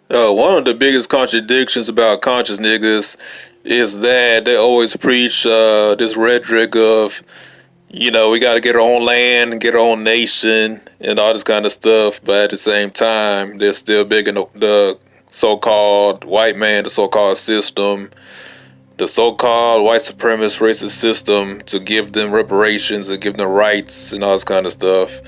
One of the biggest contradictions about conscious niggas is that they always preach this rhetoric of, we got to get our own land and get our own nation and all this kind of stuff. But at the same time, they're still big in the so-called white man, the so-called system, the so-called white supremacist racist system to give them reparations and give them rights and all this kind of stuff,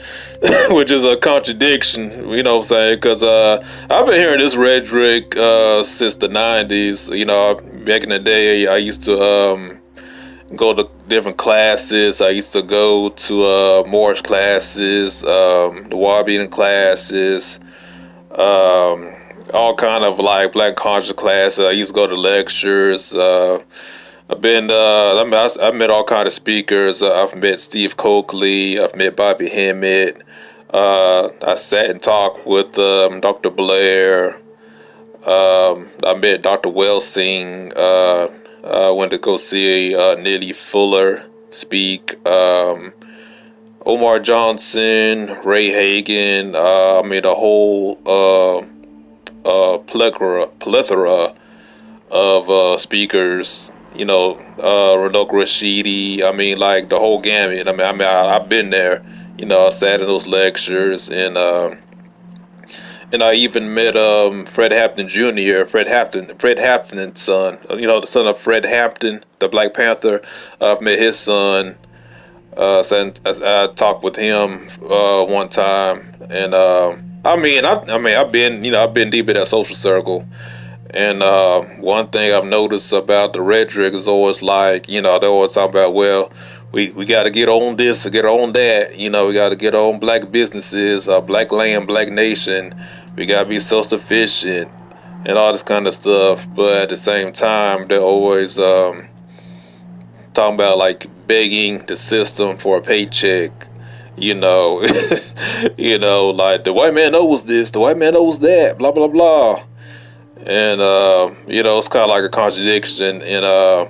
which is a contradiction, you know what I'm saying? Because I've been hearing this rhetoric since the 90s. Back in the day, I used to go to different classes. I used to go to Morris classes, the wall beating classes, um, all kind of like black conscious classes. I used to go to lectures. I've met all kind of speakers. I've met Steve Coakley. I've met Bobby Hemmett. I sat and talked with Dr. Blair. I met Dr. Welsing. I went to go see Nellie Fuller speak. Omar Johnson, Ray Hagan. I mean, a whole plethora of speakers. Rodolfo Rashidi. I mean, like the whole gamut. I've been there. I sat in those lectures, and I even met Fred Hampton Jr., Fred Hampton's son. The son of Fred Hampton, the Black Panther. I've met his son. So I talked with him one time, and I've been deep in that social circle. And one thing I've noticed about the rhetoric is always like, they always talk about, well, we got to get on this or get on that. We got to get on black businesses, black land, black nation. We got to be self-sufficient and all this kind of stuff. But at the same time, they're always talking about like begging the system for a paycheck. you know like the white man knows this, the white man knows that, blah blah blah. And it's kind of like a contradiction. And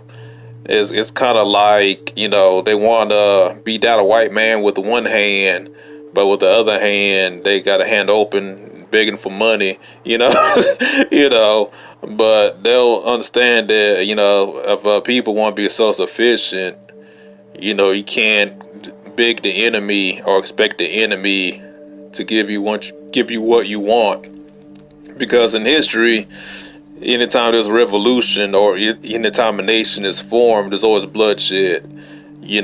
it's kind of like, they want to beat down a white man with one hand, but with the other hand they got a hand open begging for money. you know but they'll understand that, if people want to be self-sufficient, you can't beg the enemy or expect the enemy to give you what you want. Because in history, anytime there's a revolution or anytime a nation is formed, there's always bloodshed. 9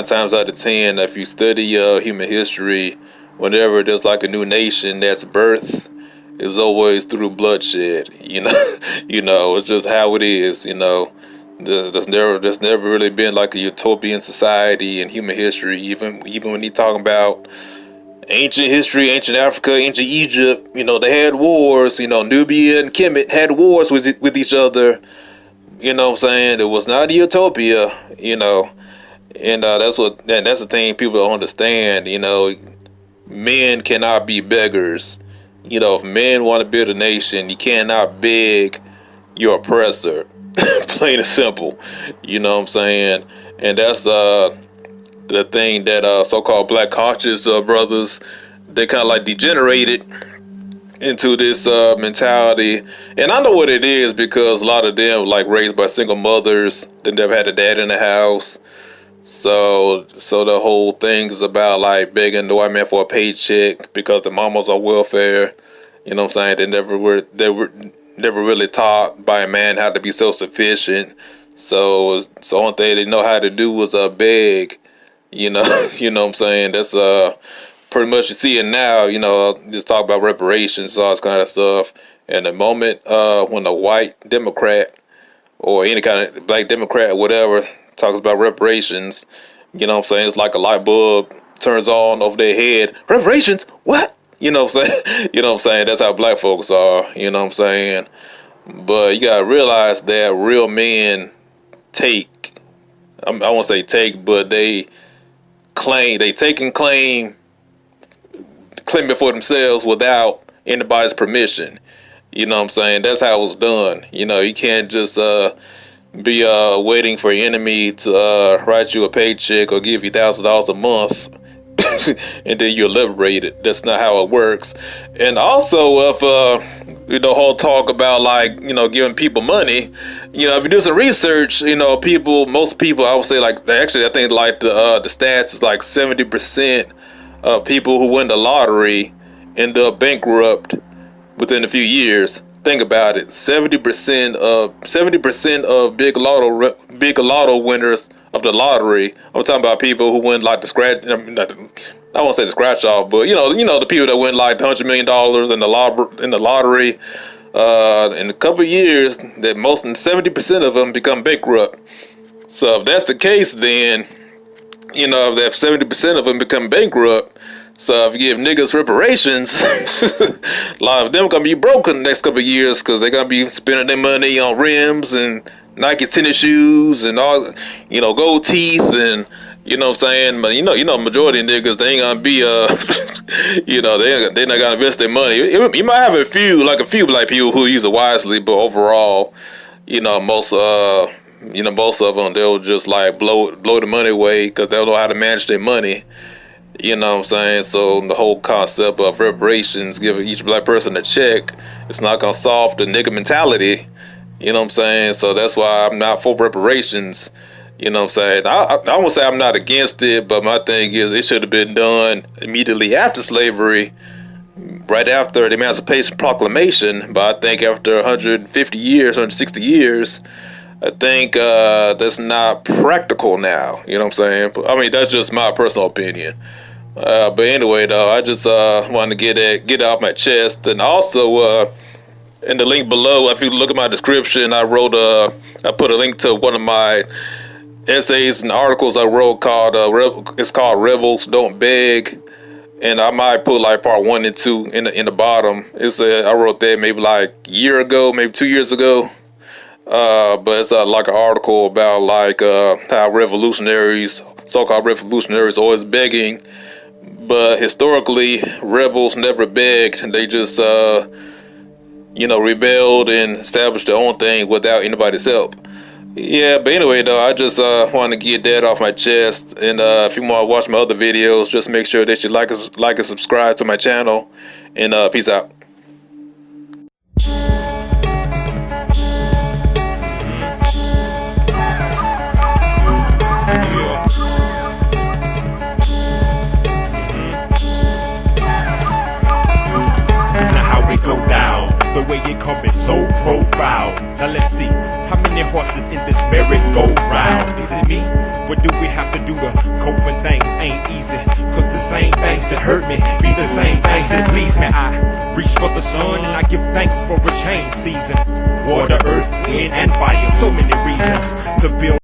times out of 10, if you study human history, whenever there's like a new nation that's birthed, it's always through bloodshed. It's just how it is. There's never really been like a utopian society in human history. Even when you talking about ancient history, ancient Africa, ancient Egypt, they had wars. Nubia and Kemet had wars with each other. You know what I'm saying? It was not a utopia. And that's the thing people don't understand. Men cannot be beggars. If men want to build a nation, you cannot beg your oppressor. Plain and simple. You know what I'm saying? And that's the thing that so-called black conscious brothers, they kind of like degenerated into this mentality. And I know what it is, because a lot of them like raised by single mothers, they never had a dad in the house. So the whole thing is about like begging the white man for a paycheck because the mamas are welfare. You know what I'm saying? They were never really taught by a man how to be self-sufficient. So the only thing they know how to do was beg. You know what I'm saying? That's pretty much, you see it now. Just talk about reparations, all this kind of stuff. And the moment when a white Democrat or any kind of black Democrat or whatever talks about reparations, what I'm saying, it's like a light bulb turns on over their head. Reparations? What? You know what I'm saying? You know what I'm saying? That's how black folks are. You know what I'm saying? But you gotta realize that real men take, I won't say take, but they take and claim it for themselves without anybody's permission. You know what I'm saying? That's how it was done. You can't just be waiting for your enemy to write you a paycheck or give you $1,000 a month and then you're liberated. That's not how it works. And also, if the whole talk about like, giving people money. If you do some research, most people, I would say, like, actually, I think like the stats is like 70% of people who win the lottery end up bankrupt within a few years. Think about it. 70% of big lotto winners of the lottery. I'm talking about people who win like the scratch. I won't say the scratch off, but the people that win like $100 million in the lottery. In a couple of years, that 70% of them become bankrupt. So if that's the case, then that 70% of them become bankrupt. So if you give niggas reparations, a lot of them gonna be broke in the next couple of years because they're gonna be spending their money on rims and Nike tennis shoes and all, gold teeth and what I'm saying. But majority of niggas, they ain't gonna be they're not gonna invest their money. You might have a few black people who use it wisely, but overall, most of them, they'll just like blow the money away because they don't know how to manage their money. You know what I'm saying? So the whole concept of reparations, giving each black person a check, it's not gonna solve the nigga mentality. You know what I'm saying? So that's why I'm not for reparations. You know what I'm saying? I won't say I'm not against it, but my thing is it should have been done immediately after slavery, right after the Emancipation Proclamation. But I think after 150 years, 160 years, I think that's not practical now. You know what I'm saying? I mean, that's just my personal opinion. But anyway, though, I just wanted to get it off my chest. And also, in the link below, if you look at my description, I put a link to one of my essays and articles I wrote called it's called "Rebels Don't Beg," and I might put like part 1 and 2 in the bottom. I wrote that maybe like a year ago, maybe 2 years ago. But it's like an article about like how so-called revolutionaries, always begging. But historically, rebels never begged. They just, rebelled and established their own thing without anybody's help. Yeah, but anyway, though, I just wanted to get that off my chest. And if you want to watch my other videos, just make sure that you like and subscribe to my channel. And peace out. The way it come is so profile. Now let's see, how many horses in this merry-go-round? Is it me? What do we have to do to cope when things ain't easy? Cause the same things that hurt me be the same things that please me. I reach for the sun and I give thanks for a change season. Water, earth, wind, and fire, so many reasons to build